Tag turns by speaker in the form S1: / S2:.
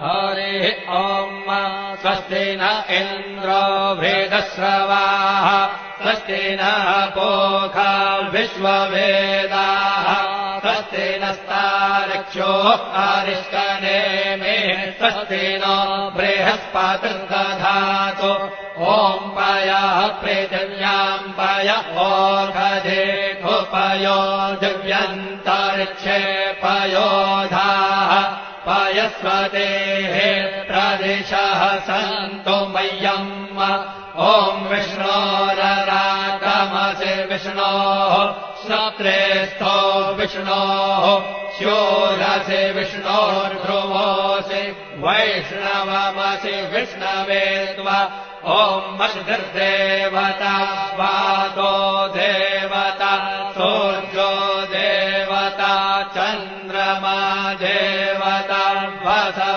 S1: हरिः ॐ स्वस्ति न इन्द्रो वृद्धश्रवाः स्वस्ति नः पूषा विश्ववेदाः स्वस्ति नस्तार्क्ष्यो अरिष्टनेमिः स्वस्ति नो बृहस्पतिर्दधातु ॐ पयः पृथिव्याम् पय ओषधेषु पयो दिव्यन्तरिक्षे पयोधाः पयस्वतेः प्रदिशः सन्तु मह्यम् ॐ विष्णोररागमसि विष्णोः श्रोत्रेस्थो विष्णोः शूरसि विष्णोर्ध्रुवोऽसि वैष्णवमसि विष्णवे त्वा ॐ मषिर्देवता वातो देवता सूर्यो देवता चन्द्रमा देवता वसवो